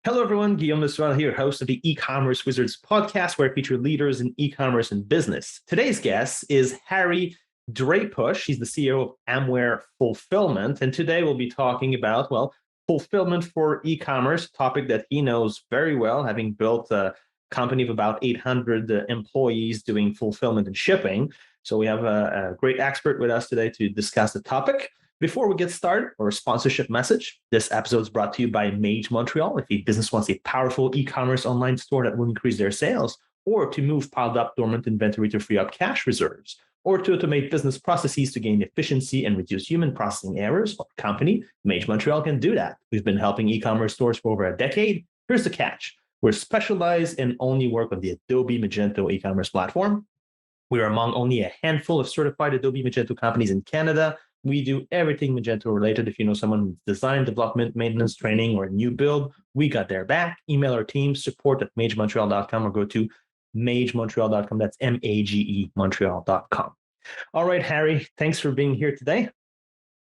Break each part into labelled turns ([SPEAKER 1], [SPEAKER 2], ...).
[SPEAKER 1] Hello, everyone. Guillaume Lesuel here, host of the E-commerce Wizards podcast, where I feature leaders in e-commerce and business. Today's guest is Harry Drajpuch. He's the CEO of Amware Fulfillment. And today we'll be talking about, fulfillment for e-commerce, a topic that he knows very well, having built a company of about 800 employees doing fulfillment and shipping. So we have a great expert with us today to discuss the topic. Before we get started, our sponsorship message. This episode is brought to you by MageMontreal. If a business wants a powerful e-commerce online store that will increase their sales, or to move piled up dormant inventory to free up cash reserves, or to automate business processes to gain efficiency and reduce human processing errors, our company, MageMontreal, can do that. We've been helping e-commerce stores for over a decade. Here's the catch. We're specialized and only work on the Adobe Magento e-commerce platform. We are among only a handful of certified Adobe Magento companies in Canada. We do everything Magento related. If you know someone who's design, development, maintenance, training, or a new build, we got their back. Email our team, support@magemontreal.com, or go to magemontreal.com. That's MAGE Montreal.com. All right, Harry, thanks for being here today.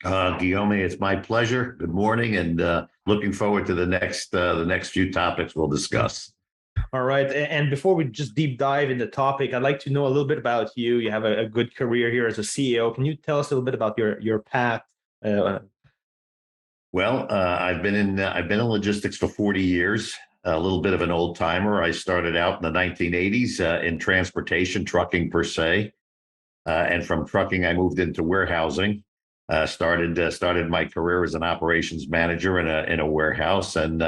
[SPEAKER 2] Guillaume, it's my pleasure. Good morning, and looking forward to the next few topics we'll discuss.
[SPEAKER 1] All right. And before we just deep dive into the topic, I'd like to know a little bit about you. You have a good career here as a CEO. Can you tell us a little bit about your path?
[SPEAKER 2] I've been in logistics for 40 years, a little bit of an old timer. I started out in the 1980s in transportation, trucking per se. And from trucking, I moved into warehousing. Started my career as an operations manager in a warehouse, and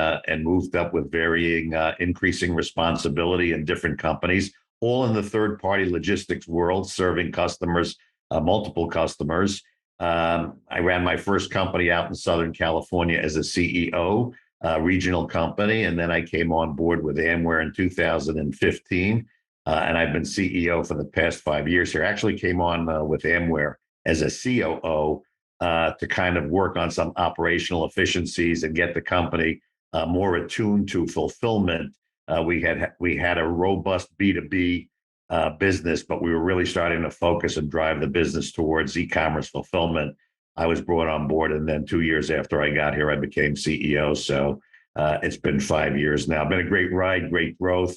[SPEAKER 2] moved up with varying increasing responsibility in different companies, all in the third party logistics world, serving customers, multiple customers. I ran my first company out in Southern California as a CEO, regional company, and then I came on board with Amware in 2015, and I've been CEO for the past 5 years here. Actually came on with Amware as a COO to kind of work on some operational efficiencies and get the company more attuned to fulfillment. We had a robust B2B business, but we were really starting to focus and drive the business towards e-commerce fulfillment. I was brought on board, and then 2 years after I got here, I became CEO. So it's been 5 years now. Been a great ride, great growth.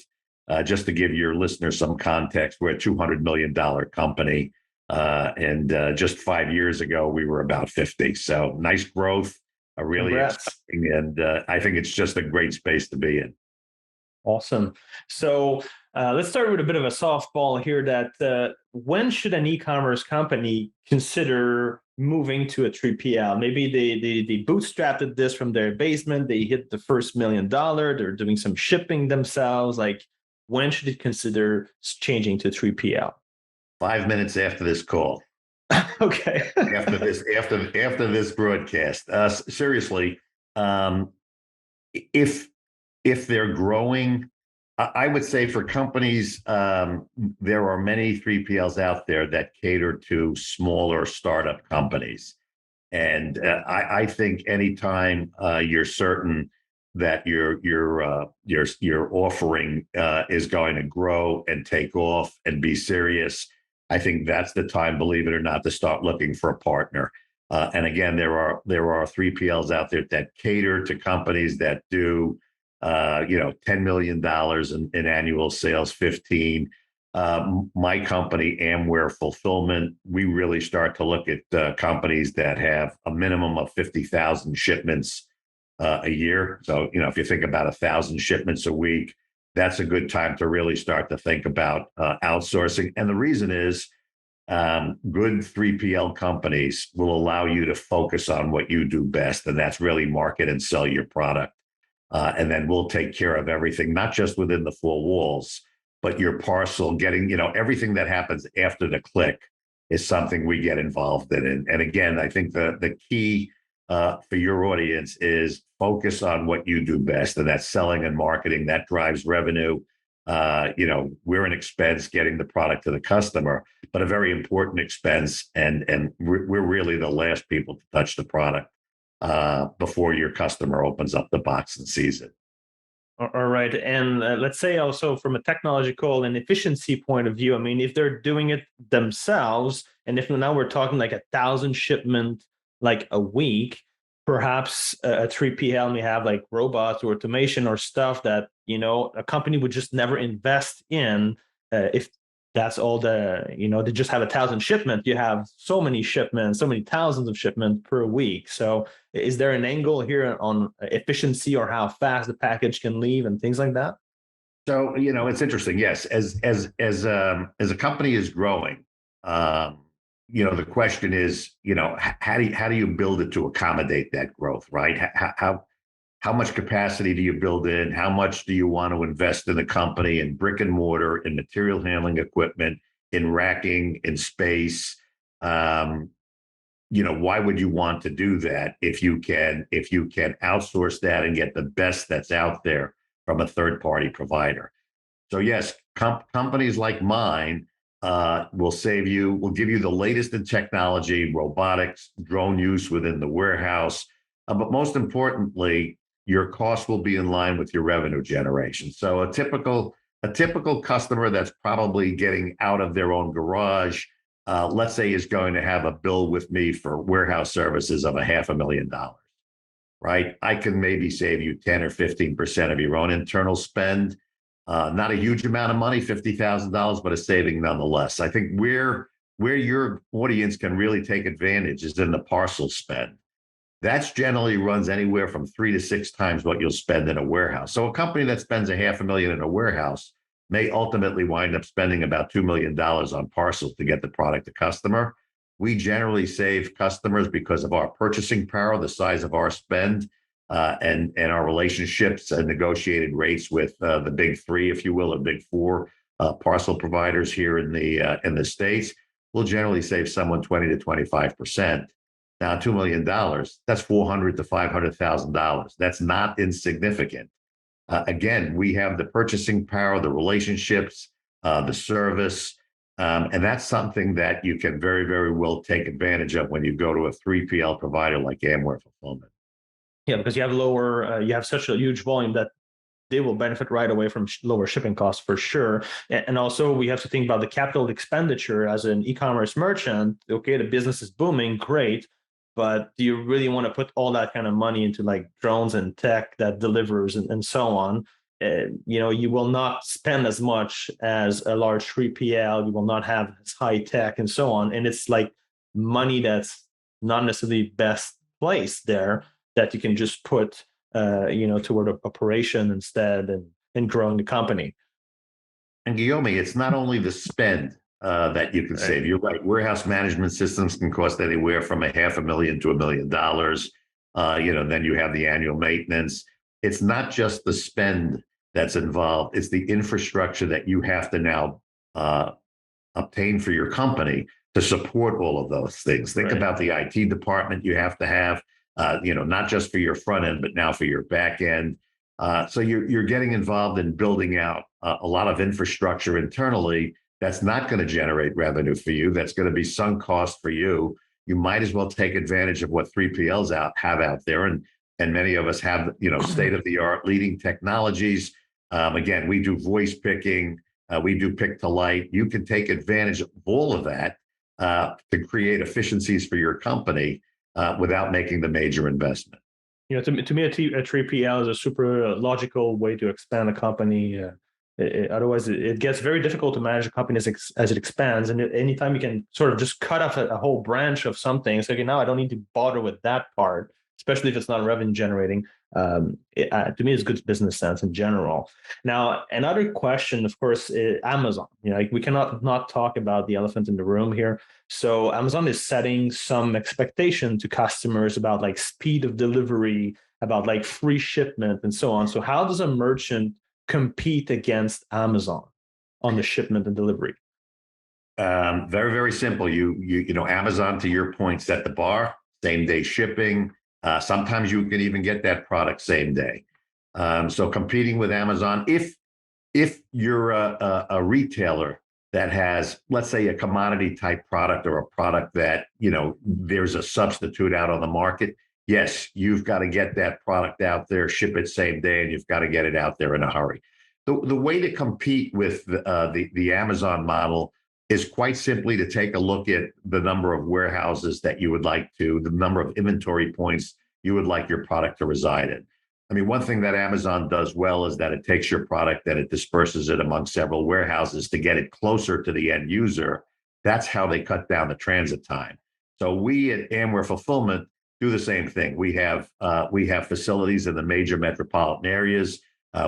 [SPEAKER 2] Just to give your listeners some context, we're a $200 million company. And just 5 years ago, we were about 50. So nice growth, really exciting, and I think it's just a great space to be in.
[SPEAKER 1] Awesome. So let's start with a bit of a softball here. That when should an e-commerce company consider moving to a 3PL? Maybe they bootstrapped this from their basement. They hit the first $1 million. They're doing some shipping themselves. Like, when should it consider changing to 3PL?
[SPEAKER 2] 5 minutes after this call.
[SPEAKER 1] Okay.
[SPEAKER 2] after this broadcast. Seriously, if they're growing, I would say for companies, there are many 3PLs out there that cater to smaller startup companies, and I think anytime you're certain that your offering is going to grow and take off and be serious, I think that's the time, believe it or not, to start looking for a partner. And again, there are 3PLs out there that cater to companies that do, $10 million in annual sales, 15. My company, Amware Fulfillment, we really start to look at companies that have a minimum of 50,000 shipments a year. So, if you think about 1,000 shipments a week, that's a good time to really start to think about outsourcing. And the reason is good 3PL companies will allow you to focus on what you do best, and that's really market and sell your product. And then we'll take care of everything, not just within the four walls, but your parcel, getting, everything that happens after the click is something we get involved in. And again, I think the key for your audience is focus on what you do best, and that's selling and marketing. That drives revenue. We're an expense getting the product to the customer, but a very important expense, and we're really the last people to touch the product before your customer opens up the box and sees it.
[SPEAKER 1] All right. And let's say also from a technological and efficiency point of view, I mean, if they're doing it themselves, and if now we're talking like 1,000 shipment like a week, perhaps a 3PL may have like robots or automation or stuff that, a company would just never invest in if that's all they just have 1,000 shipment. You have so many shipments, so many thousands of shipments per week. So is there an angle here on efficiency or how fast the package can leave and things like that?
[SPEAKER 2] So, it's interesting. Yes, as a company is growing, the question is, how do you build it to accommodate that growth, right? How much capacity do you build in? How much do you want to invest in the company, in brick and mortar, in material handling equipment, in racking, in space? Why would you want to do that if you can outsource that and get the best that's out there from a third party provider? So yes, companies like mine will give you the latest in technology, robotics, drone use within the warehouse, but most importantly, your cost will be in line with your revenue generation. So a typical customer that's probably getting out of their own garage, let's say, is going to have a bill with me for warehouse services of $500,000, right? I can maybe save you 10 or 15% of your own internal spend. Not a huge amount of money, $50,000, but a saving nonetheless. I think where your audience can really take advantage is in the parcel spend. That's generally runs anywhere from 3 to 6 times what you'll spend in a warehouse. So a company that spends $500,000 in a warehouse may ultimately wind up spending about $2 million on parcel to get the product to customer. We generally save customers because of our purchasing power, the size of our spend, and our relationships and negotiated rates with the big three, if you will, or big four parcel providers here in the States. We'll generally save someone 20 to 25%. Now, $2 million, that's $400,000 to $500,000. That's not insignificant. Again, we have the purchasing power, the relationships, the service, and that's something that you can very, very well take advantage of when you go to a 3PL provider like Amware Fulfillment.
[SPEAKER 1] Yeah, because you have such a huge volume that they will benefit right away from lower shipping costs for sure. And also we have to think about the capital expenditure as an e-commerce merchant. Okay, the business is booming, great. But do you really want to put all that kind of money into like drones and tech that delivers and so on? You will not spend as much as a large 3PL. You will not have as high tech and so on. And it's like money that's not necessarily best placed there that you can just put, toward operation instead and growing the company.
[SPEAKER 2] And Guillaume, it's not only the spend that you can save. You're right. Warehouse management systems can cost anywhere from $500,000 to $1 million. Then you have the annual maintenance. It's not just the spend that's involved. It's the infrastructure that you have to now obtain for your company to support all of those things. Think about the IT department you have to have, not just for your front end, but now for your back end. So you're getting involved in building out a lot of infrastructure internally. That's not going to generate revenue for you. That's going to be sunk cost for you. You might as well take advantage of what 3PLs have out there. And many of us have, state-of-the-art leading technologies. Again, we do voice picking. We do pick to light. You can take advantage of all of that to create efficiencies for your company without making the major investment.
[SPEAKER 1] To me, a 3PL is a super logical way to expand a company. Otherwise, it gets very difficult to manage a company as it expands. And anytime you can sort of just cut off a whole branch of something, it's like, now I don't need to bother with that part, especially if it's not revenue generating. To me, it's good business sense in general. Now, another question, of course, is Amazon. We cannot not talk about the elephant in the room here. So Amazon is setting some expectation to customers about like speed of delivery, about like free shipment and so on. So how does a merchant compete against Amazon on the shipment and delivery?
[SPEAKER 2] Very, very simple. Amazon, to your point, set the bar, same day shipping. Sometimes you can even get that product same day. So competing with Amazon, if you're a retailer that has, let's say, a commodity type product or a product that, there's a substitute out on the market, yes, you've got to get that product out there, ship it same day, and you've got to get it out there in a hurry. The way to compete with the Amazon model is quite simply to take a look at the number of warehouses that you would like to, the number of inventory points you would like your product to reside in. I mean, one thing that Amazon does well is that it takes your product and it disperses it among several warehouses to get it closer to the end user. That's how they cut down the transit time. So we at Amware Fulfillment do the same thing. We have facilities in the major metropolitan areas.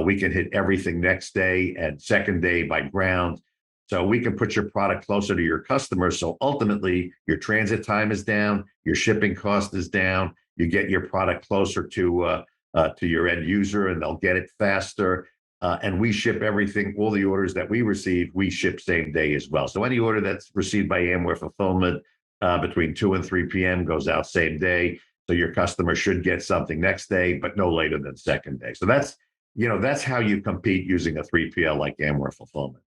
[SPEAKER 2] We can hit everything next day and second day by ground. So we can put your product closer to your customers. So ultimately, your transit time is down, your shipping cost is down. You get your product closer to your end user, and they'll get it faster. And we ship everything, all the orders that we receive, we ship same day as well. So any order that's received by Amware Fulfillment between 2 and 3 p.m. goes out same day. So your customer should get something next day, but no later than second day. So that's how you compete using a 3PL like Amware Fulfillment.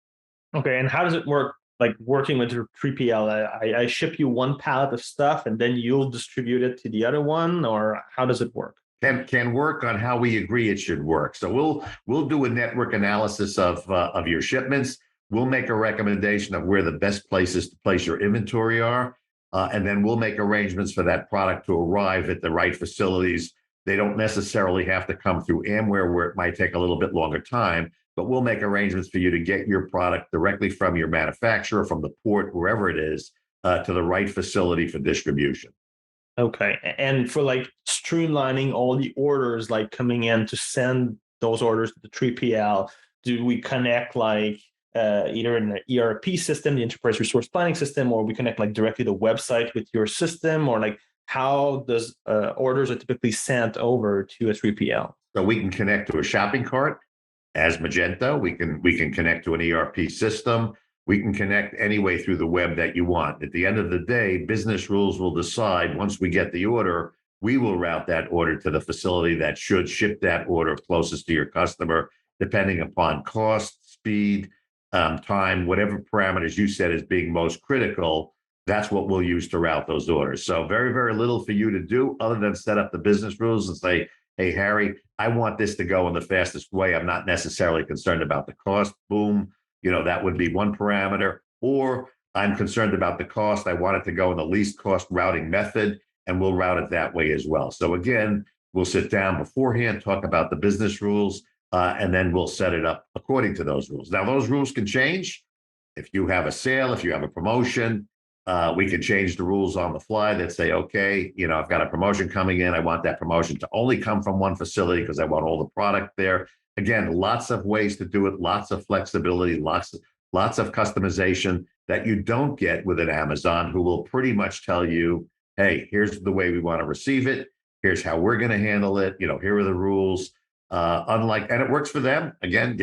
[SPEAKER 1] Okay, and how does it work? Like working with your 3PL, I ship you one pallet of stuff, and then you'll distribute it to the other one, or how does it work?
[SPEAKER 2] Can work on how we agree it should work. So we'll do a network analysis of your shipments. We'll make a recommendation of where the best places to place your inventory are, and then we'll make arrangements for that product to arrive at the right facilities. They don't necessarily have to come through Amware, where it might take a little bit longer time, but we'll make arrangements for you to get your product directly from your manufacturer, from the port, wherever it is, to the right facility for distribution.
[SPEAKER 1] Okay, and for like streamlining all the orders, like coming in to send those orders to the 3PL, do we connect like either in the ERP system, the enterprise resource planning system, or we connect like directly the website with your system, or like how does orders are typically sent over to a 3PL?
[SPEAKER 2] So we can connect to a shopping cart as Magento. We can connect to an ERP system. We can connect any way through the web that you want. At the end of the day, business rules will decide once we get the order, we will route that order to the facility that should ship that order closest to your customer, depending upon cost, speed, time, whatever parameters you said as being most critical. That's what we'll use to route those orders. So very, very little for you to do other than set up the business rules and say, hey, Harry, I want this to go in the fastest way. I'm not necessarily concerned about the cost. Boom. That would be one parameter. Or I'm concerned about the cost. I want it to go in the least cost routing method, and we'll route it that way as well. So again, we'll sit down beforehand, talk about the business rules, and then we'll set it up according to those rules. Now, those rules can change. If you have a sale, if you have a promotion, we can change the rules on the fly that say, okay, I've got a promotion coming in. I want that promotion to only come from one facility because I want all the product there. Again, lots of ways to do it, lots of flexibility, lots of customization that you don't get with an Amazon, who will pretty much tell you, hey, here's the way we want to receive it. Here's how we're going to handle it. Here are the rules. And it works for them. Again,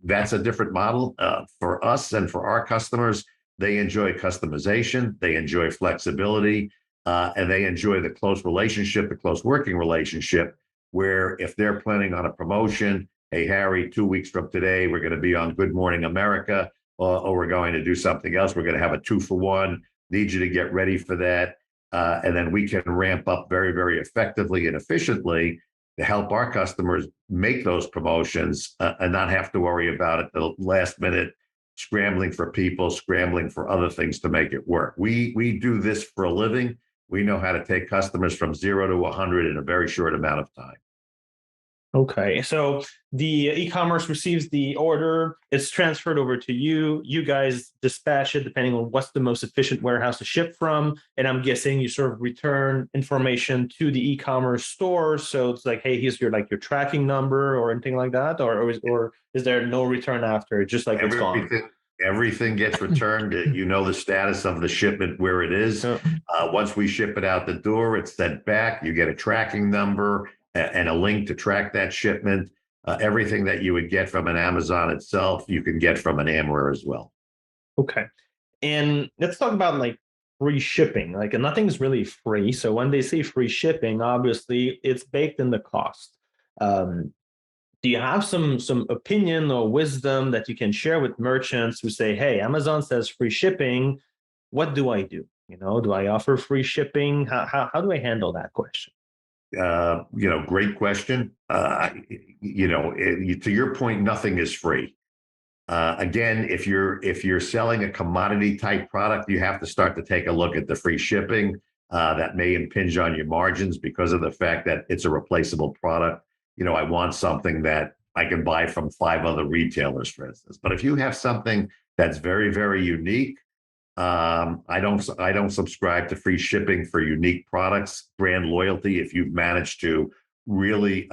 [SPEAKER 2] that's a different model for us and for our customers. They enjoy customization, they enjoy flexibility, and they enjoy the close relationship, the close working relationship, where if they're planning on a promotion, hey, Harry, 2 weeks from today, we're going to be on Good Morning America, or we're going to do something else. We're going to have a 2-for-1. Need you to get ready for that. And then we can ramp up very, very effectively and efficiently to help our customers make those promotions and not have to worry about it the last minute, scrambling for people, scrambling for other things to make it work. We do this for a living. We know how to take customers from 0 to 100 in a very short amount of time.
[SPEAKER 1] Okay, so the e-commerce receives the order, it's transferred over to you. You guys dispatch it depending on what's the most efficient warehouse to ship from. And I'm guessing you sort of return information to the e-commerce store. So it's like, hey, here's your tracking number or anything like that, or is there no return after? Just like it's gone.
[SPEAKER 2] Everything gets returned. The status of the shipment where it is. Once we ship it out the door, it's sent back. You get a tracking number and a link to track that shipment. Everything that you would get from an Amazon itself, you can get from an Amware as well.
[SPEAKER 1] Okay. And let's talk about like free shipping. Like nothing's really free. So when they say free shipping, obviously it's baked in the cost. Do you have some opinion or wisdom that you can share with merchants who say, hey, Amazon says free shipping. What do I do? Do I offer free shipping? How do I handle that question?
[SPEAKER 2] Great question. To your point, nothing is free. Again, if you're selling a commodity type product, you have to start to take a look at the free shipping. that may impinge on your margins because of the fact that it's a replaceable product. I want something that I can buy from 5 other retailers, for instance. But if you have something that's very, very unique, I don't subscribe to free shipping for unique products. Brand loyalty, if you've managed to really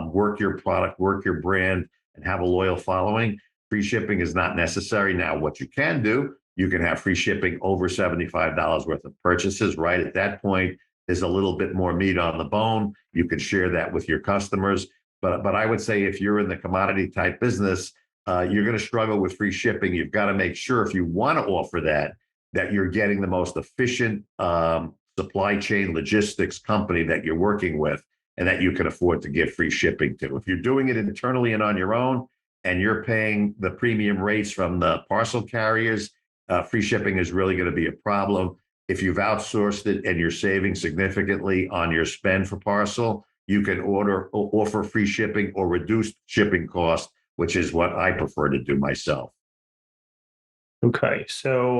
[SPEAKER 2] work your product, work your brand, and have a loyal following, free shipping is not necessary. Now, what you can do, you can have free shipping over $75 worth of purchases. Right at that point, there's a little bit more meat on the bone. You can share that with your customers. But I would say if you're in the commodity type business, you're going to struggle with free shipping. You've got to make sure if you want to offer that, that you're getting the most efficient supply chain logistics company that you're working with and that you can afford to give free shipping to. If you're doing it internally and on your own and you're paying the premium rates from the parcel carriers, free shipping is really going to be a problem. If you've outsourced it and you're saving significantly on your spend for parcel, you can offer free shipping or reduced shipping costs, which is what I prefer to do myself.
[SPEAKER 1] Okay, so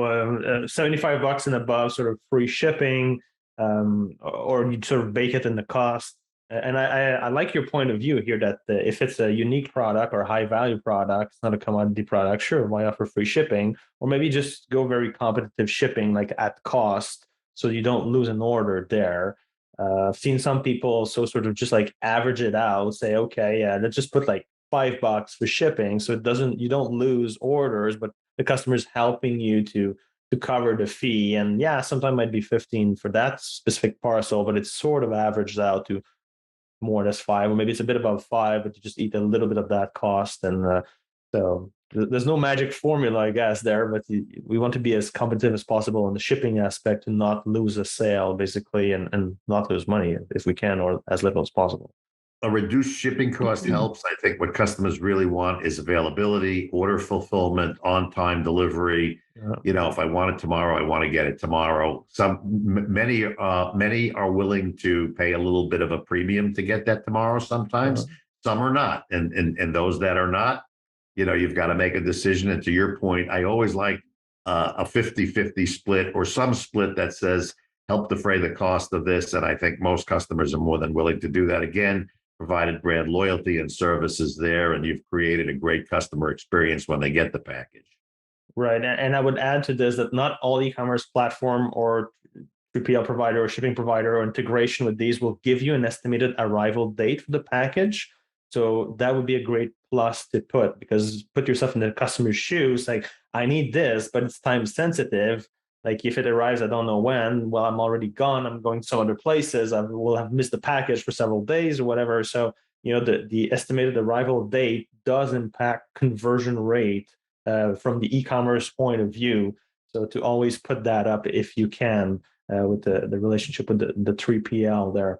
[SPEAKER 1] $75 and above, sort of free shipping, or you sort of bake it in the cost. And I like your point of view here that if it's a unique product or high value product, it's not a commodity product, sure, why offer free shipping? Or maybe just go very competitive shipping, like at cost, so you don't lose an order there. I've seen some people also sort of just like average it out, say, okay, yeah, let's just put like $5 for shipping, so you don't lose orders, but the customer's helping you to cover the fee. And yeah, sometimes it might be 15 for that specific parcel, but it's sort of averaged out to more or less 5, or maybe it's a bit above 5, but you just eat a little bit of that cost. And so there's no magic formula, I guess, there, but we want to be as competitive as possible in the shipping aspect to not lose a sale, basically, and not lose money if we can, or as little as possible.
[SPEAKER 2] A reduced shipping cost helps. I think what customers really want is availability, order fulfillment, on-time delivery.
[SPEAKER 1] Yeah.
[SPEAKER 2] If I want it tomorrow, I want to get it tomorrow. Many are willing to pay a little bit of a premium to get that tomorrow.
[SPEAKER 1] Yeah.
[SPEAKER 2] Sometimes some are not, and those that are not, you've got to make a decision. And to your point, I always like a 50-50 split or some split that says help defray the cost of this. And I think most customers are more than willing to do that. Again, provided brand loyalty and services there, and you've created a great customer experience when they get the package.
[SPEAKER 1] Right. And I would add to this that not all e-commerce platform or 3PL provider or shipping provider or integration with these will give you an estimated arrival date for the package. So that would be a great plus to because put yourself in the customer's shoes, like, I need this, but it's time sensitive. Like if it arrives, I don't know when, well, I'm already gone. I'm going to some other places. I will have missed the package for several days or whatever. So, the estimated arrival date does impact conversion rate from the e-commerce point of view. So to always put that up if you can with the relationship with the 3PL there.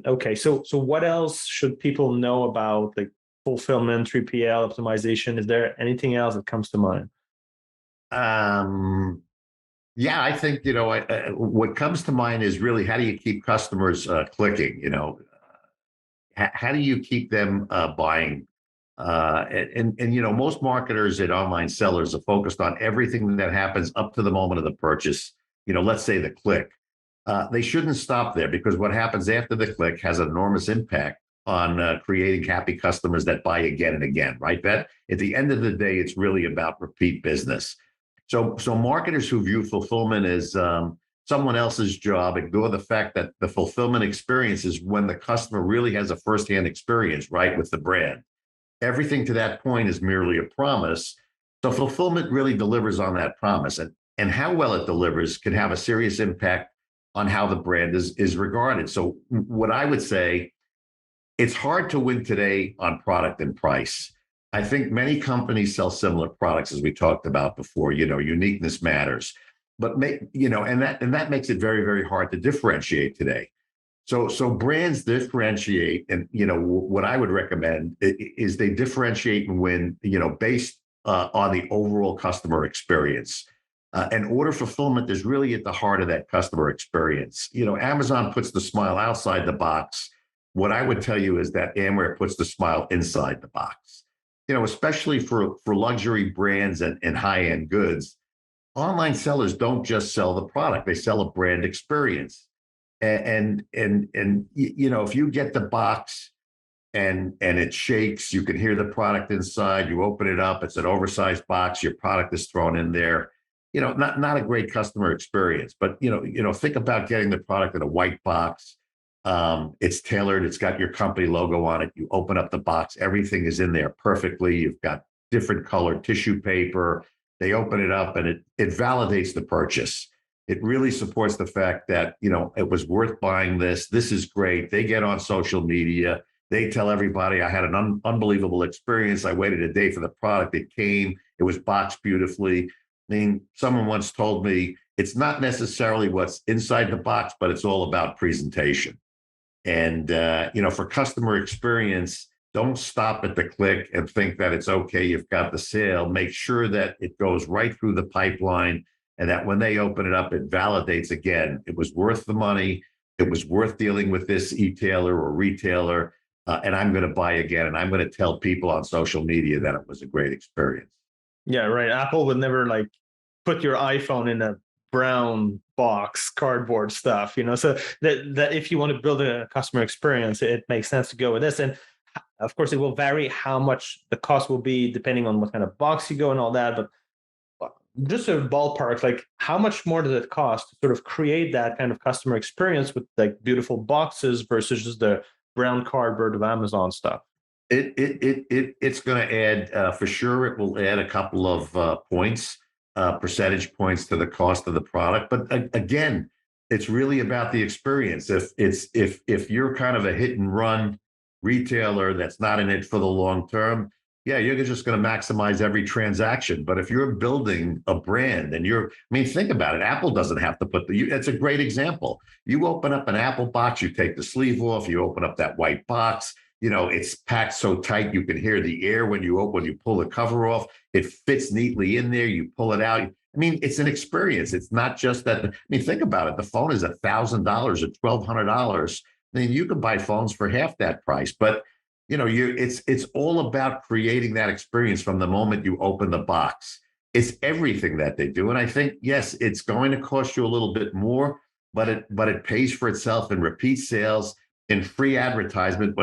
[SPEAKER 1] Okay, so what else should people know about like fulfillment, 3PL optimization? Is there anything else that comes to mind?
[SPEAKER 2] Yeah, I think what comes to mind is really how do you keep customers clicking? How do you keep them buying? And most marketers and online sellers are focused on everything that happens up to the moment of the purchase. Let's say the click. They shouldn't stop there because what happens after the click has an enormous impact on creating happy customers that buy again and again. Right? That at the end of the day, it's really about repeat business. So marketers who view fulfillment as someone else's job ignore the fact that the fulfillment experience is when the customer really has a firsthand experience, right, with the brand. Everything to that point is merely a promise. So fulfillment really delivers on that promise. And how well it delivers can have a serious impact on how the brand is regarded. So what I would say, it's hard to win today on product and price. I think many companies sell similar products, as we talked about before. Uniqueness matters, but and that makes it very, very hard to differentiate today. So brands differentiate, and what I would recommend is they differentiate and win, based on the overall customer experience. And order fulfillment is really at the heart of that customer experience. Amazon puts the smile outside the box. What I would tell you is that Amware puts the smile inside the box. Especially for luxury brands and high-end goods. online sellers don't just sell the product; they sell a brand experience. And you know, if you get the box and it shakes, you can hear the product inside. You open it up; it's an oversized box. Your product is thrown in there. You know, not a great customer experience. But think about getting the product in a white box. It's tailored. It's got your company logo on it. You open up the box; everything is in there perfectly. You've got different colored tissue paper. They open it up, and it validates the purchase. It really supports the fact that it was worth buying this. This is great. They get on social media. They tell everybody, I had an unbelievable experience. I waited a day for the product. It came. It was boxed beautifully. I mean, someone once told me it's not necessarily what's inside the box, but it's all about presentation. And for customer experience, don't stop at the click and think that it's okay. You've got the sale. Make sure that it goes right through the pipeline, and that when they open it up, it validates again. It was worth the money. It was worth dealing with this e-tailer or retailer, and I'm going to buy again. And I'm going to tell people on social media that it was a great experience.
[SPEAKER 1] Yeah, right. Apple would never like put your iPhone in a brown box, cardboard stuff, So that if you want to build a customer experience, it makes sense to go with this. And of course, it will vary how much the cost will be depending on what kind of box you go and all that. But just a ballpark, like how much more does it cost to sort of create that kind of customer experience with like beautiful boxes versus just the brown cardboard of Amazon stuff?
[SPEAKER 2] It's going to add for sure. It will add a couple of points, percentage points to the cost of the product. But again, it's really about the experience. If you're kind of a hit and run retailer that's not in it for the long term, yeah, you're just going to maximize every transaction. But if you're building a brand and think about it. Apple doesn't have to put that's a great example. You open up an Apple box, you take the sleeve off, you open up that white box. It's packed so tight you can hear the air when you pull the cover off. It fits neatly in there. You pull it out. I mean, it's an experience. It's not just that. I mean, think about it. The phone is $1,000 or $1,200. I mean, you can buy phones for half that price, but it's all about creating that experience from the moment you open the box. It's everything that they do, and I think yes, it's going to cost you a little bit more, but it pays for itself in repeat sales, in free advertisement.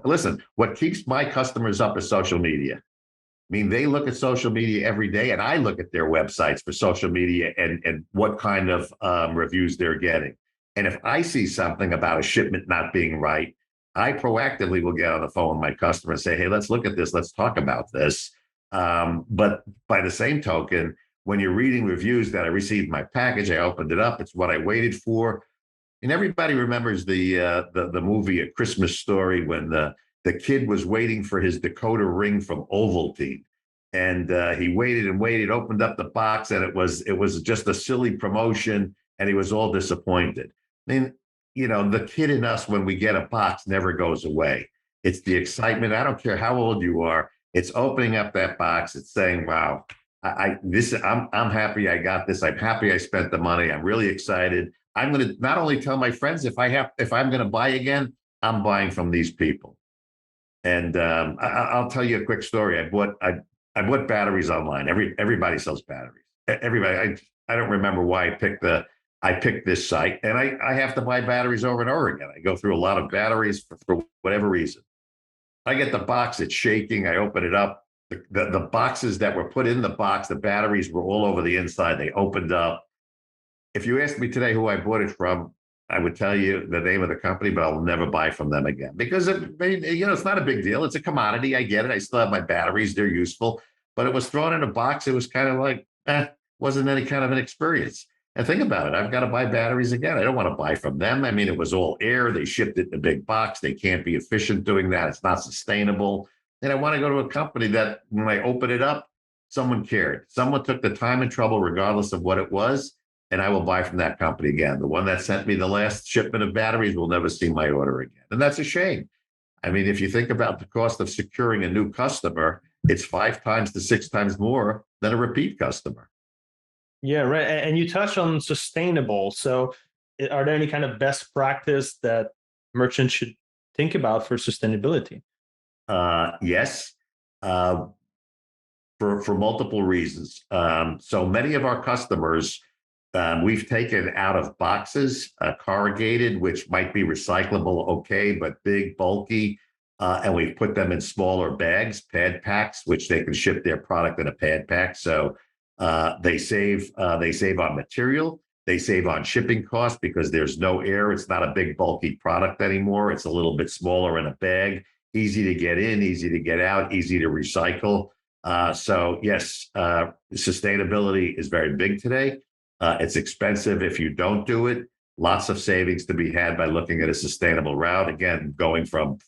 [SPEAKER 2] Listen, what keeps my customers up is social media. I mean, they look at social media every day, and I look at their websites for social media and what kind of reviews they're getting. And if I see something about a shipment not being right, I proactively will get on the phone with my customer and say, hey, let's look at this. Let's talk about this. But by the same token, when you're reading reviews that I received my package, I opened it up. It's what I waited for. And everybody remembers the movie A Christmas Story when the kid was waiting for his decoder ring from Ovaltine. And he waited and waited, opened up the box, and it was just a silly promotion, and he was all disappointed. I mean, the kid in us, when we get a box, never goes away. It's the excitement. I don't care how old you are. It's opening up that box. It's saying, wow, I'm happy I got this. I'm happy I spent the money. I'm really excited. I'm going to not only tell my friends if I'm going to buy again, I'm buying from these people. And I'll tell you a quick story. I bought batteries online. Everybody sells batteries. Everybody. I don't remember why I picked this site, and I have to buy batteries over and over again. I go through a lot of batteries for whatever reason. I get the box. It's shaking. I open it up. The boxes that were put in the box, the batteries were all over the inside. They opened up. If you asked me today who I bought it from, I would tell you the name of the company, but I'll never buy from them again because it's not a big deal. It's a commodity. I get it. I still have my batteries. They're useful, but it was thrown in a box. It was kind of like, wasn't any kind of an experience. And think about it. I've got to buy batteries again. I don't want to buy from them. I mean, it was all air. They shipped it in a big box. They can't be efficient doing that. It's not sustainable. And I want to go to a company that when I open it up, someone cared. Someone took the time and trouble, regardless of what it was. And I will buy from that company again. The one that sent me the last shipment of batteries will never see my order again. And that's a shame. I mean, if you think about the cost of securing a new customer, it's 5 times to 6 times more than a repeat customer.
[SPEAKER 1] Yeah, right. And you touched on sustainable. So are there any kind of best practice that merchants should think about for sustainability?
[SPEAKER 2] Yes. Uh, for multiple reasons. So many of our customers, we've taken out of boxes, corrugated, which might be recyclable, okay, but big, bulky, and we've put them in smaller bags, pad packs, which they can ship their product in a pad pack. So they save on material, they save on shipping costs because there's no air. It's not a big, bulky product anymore. It's a little bit smaller in a bag, easy to get in, easy to get out, easy to recycle. So yes, sustainability is very big today. It's expensive if you don't do it. Lots of savings to be had by looking at a sustainable route. Again, going from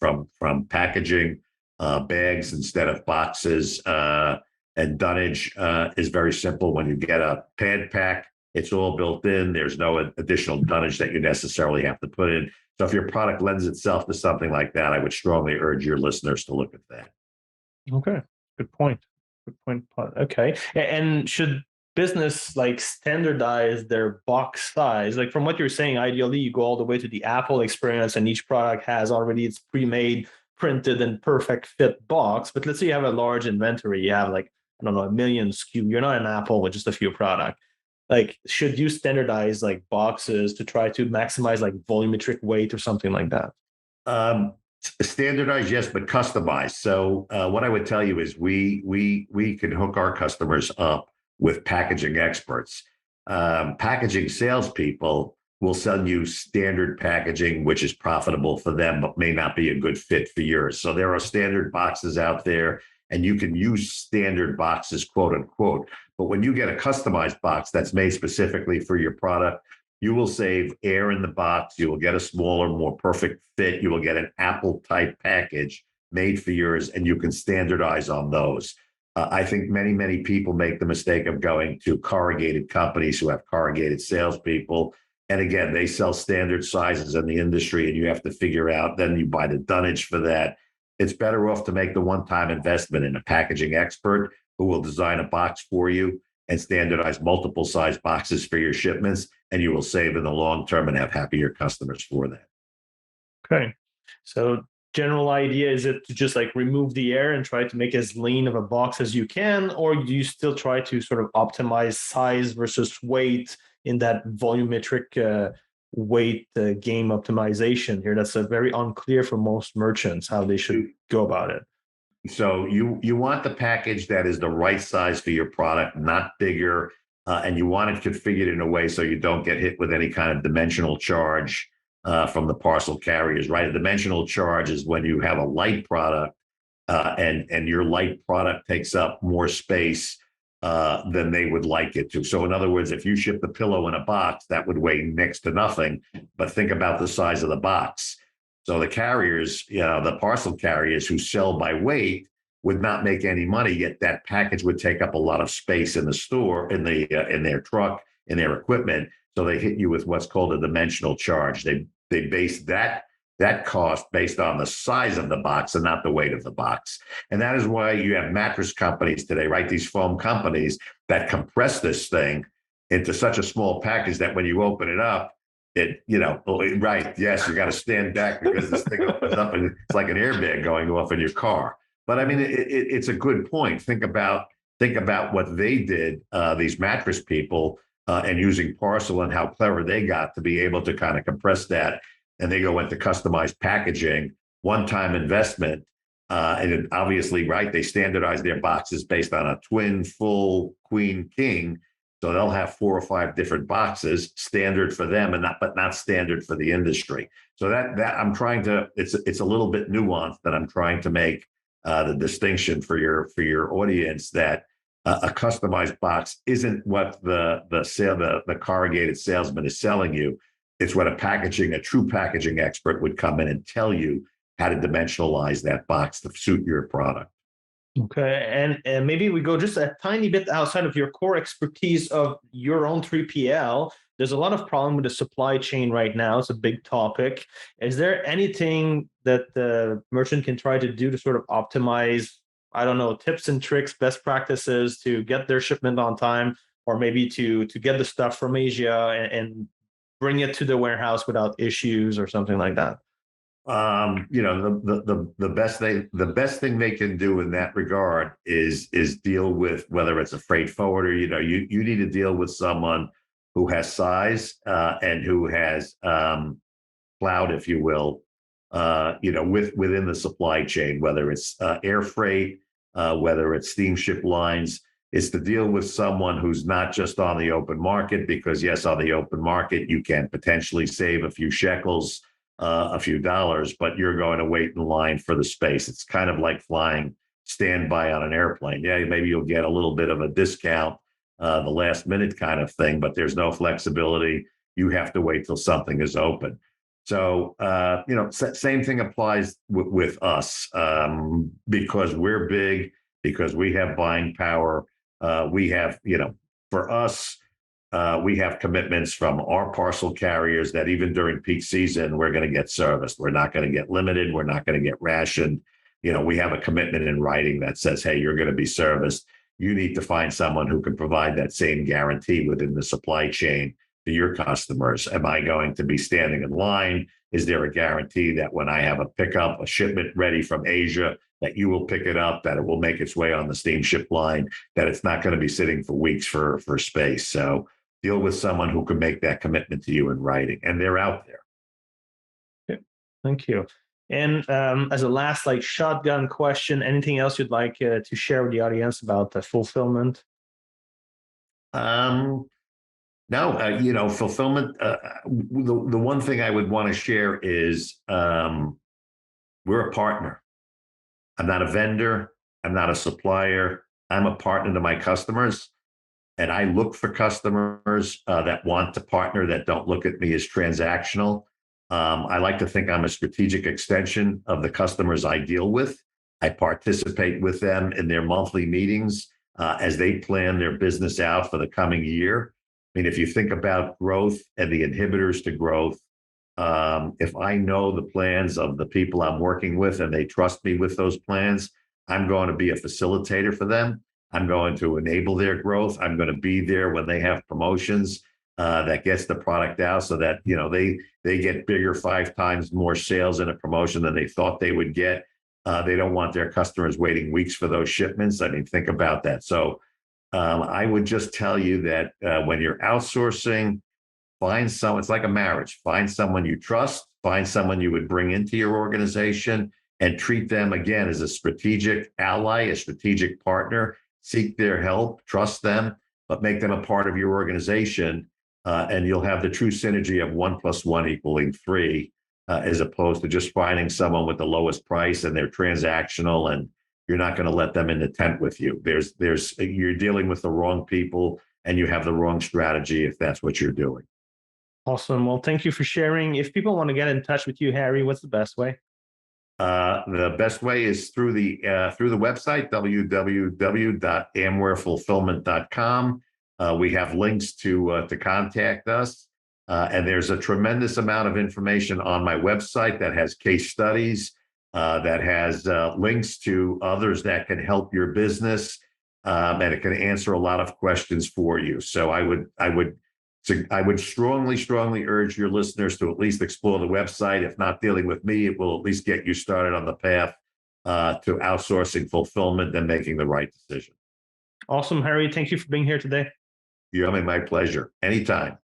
[SPEAKER 2] packaging bags instead of boxes, and dunnage is very simple. When you get a pad pack, it's all built in. There's no additional dunnage that you necessarily have to put in. So if your product lends itself to something like that, I would strongly urge your listeners to look at that.
[SPEAKER 1] Okay, good point. Good point. Okay, and should business like standardize their box size? Like from what you're saying, ideally you go all the way to the Apple experience, and each product has already its pre-made, printed, and perfect fit box. But let's say you have a large inventory, you have like I don't know a million SKU. You're not an Apple with just a few products. Like, should you standardize like boxes to try to maximize like volumetric weight or something like that?
[SPEAKER 2] Um, Standardized, yes, but customized. So what I would tell you is we can hook our customers up with packaging experts. Packaging salespeople will sell you standard packaging, which is profitable for them, but may not be a good fit for yours. So there are standard boxes out there, and you can use standard boxes, quote unquote. But when you get a customized box that's made specifically for your product, you will save air in the box. You will get a smaller, more perfect fit. You will get an Apple type package made for yours, and you can standardize on those. I think many people make the mistake of going to corrugated companies who have corrugated salespeople. And again, they sell standard sizes in the industry, and you have to figure out, then you buy the dunnage for that. It's better off to make the one-time investment in a packaging expert who will design a box for you and standardize multiple size boxes for your shipments, and you will save in the long term and have happier customers for that.
[SPEAKER 1] Okay. So general idea is it to just like remove the air and try to make as lean of a box as you can, or do you still try to sort of optimize size versus weight in that volumetric weight game optimization here? That's a very unclear for most merchants how they should go about it.
[SPEAKER 2] So you want the package that is the right size for your product, not bigger, and you want it configured in a way so you don't get hit with any kind of dimensional charge from the parcel carriers. Right, a dimensional charge is when you have a light product, and your light product takes up more space than they would like it to. So in other words, if you ship the pillow in a box, that would weigh next to nothing. But think about the size of the box. So the carriers, the parcel carriers who sell by weight would not make any money, yet that package would take up a lot of space in the store, in their truck, in their equipment. So they hit you with what's called a dimensional charge. They base that cost based on the size of the box and not the weight of the box. And that is why you have mattress companies today, right? These foam companies that compress this thing into such a small package that when you open it up, right. Yes, you got to stand back because this thing opens up and it's like an airbag going off in your car. But I mean, it's a good point. Think about what they did, these mattress people, and using parcel and how clever they got to be able to kind of compress that. And they go into customized packaging, one-time investment. And obviously, right, they standardize their boxes based on a twin, full, queen, king. So they'll have 4 or 5 different boxes, standard for them, but not standard for the industry. So that I'm trying to, it's a little bit nuanced that I'm trying to make the distinction for your audience that a customized box isn't what the corrugated salesman is selling you. It's what a true packaging expert would come in and tell you how to dimensionalize that box to suit your product.
[SPEAKER 1] Okay, and maybe we go just a tiny bit outside of your core expertise of your own 3PL. There's a lot of problem with the supply chain right now. It's a big topic. Is there anything that the merchant can try to do to sort of optimize, I don't know, tips and tricks, best practices to get their shipment on time, or maybe to get the stuff from Asia and bring it to the warehouse without issues or something like that?
[SPEAKER 2] The best thing they can do in that regard is deal with whether it's a freight forwarder. You need to deal with someone who has size and who has clout, if you will, within the supply chain, whether it's air freight, whether it's steamship lines. Is to deal with someone who's not just on the open market, because yes, on the open market, you can potentially save a few shekels, a few dollars, but you're going to wait in line for the space. It's kind of like flying standby on an airplane. Yeah, maybe you'll get a little bit of a discount, the last minute kind of thing, but there's no flexibility. You have to wait till something is open. So, same thing applies with us, because we're big, because we have buying power. We have, for us, we have commitments from our parcel carriers that even during peak season, we're going to get serviced. We're not going to get limited. We're not going to get rationed. We have a commitment in writing that says, hey, you're going to be serviced. You need to find someone who can provide that same guarantee within the supply chain to your customers. Am I going to be standing in line? Is there a guarantee that when I have a pickup, a shipment ready from Asia, that you will pick it up, that it will make its way on the steamship line, that it's not going to be sitting for weeks for space? So deal with someone who can make that commitment to you in writing, and they're out there.
[SPEAKER 1] Okay. Thank you. And as a last, shotgun question, anything else you'd like to share with the audience about the fulfillment?
[SPEAKER 2] No, fulfillment. The one thing I would want to share is we're a partner. I'm not a vendor. I'm not a supplier. I'm a partner to my customers. And I look for customers that want to partner, that don't look at me as transactional. I like to think I'm a strategic extension of the customers I deal with. I participate with them in their monthly meetings as they plan their business out for the coming year. I mean, if you think about growth and the inhibitors to growth, if I know the plans of the people I'm working with and they trust me with those plans, I'm going to be a facilitator for them. I'm going to enable their growth. I'm going to be there when they have promotions that gets the product out, so that they get bigger, 5 times more sales in a promotion than they thought they would get. They don't want their customers waiting weeks for those shipments. I mean, think about that. So I would just tell you that when you're outsourcing, find someone. It's like a marriage. Find someone you trust. Find someone you would bring into your organization, and treat them again as a strategic ally, a strategic partner. Seek their help, trust them, but make them a part of your organization, and you'll have the true synergy of 1 + 1 = 3, as opposed to just finding someone with the lowest price and they're transactional, and you're not going to let them in the tent with you. You're dealing with the wrong people, and you have the wrong strategy if that's what you're doing.
[SPEAKER 1] Awesome. Well, thank you for sharing. If people want to get in touch with you, Harry, what's the best way?
[SPEAKER 2] The best way is through the website, www.amwarefulfillment.com. We have links to contact us, and there's a tremendous amount of information on my website that has case studies, that has links to others that can help your business, and it can answer a lot of questions for you. So I would strongly urge your listeners to at least explore the website. If not dealing with me, it will at least get you started on the path to outsourcing fulfillment and making the right decision.
[SPEAKER 1] Awesome, Harry. Thank you for being here today.
[SPEAKER 2] You're having my pleasure. Anytime.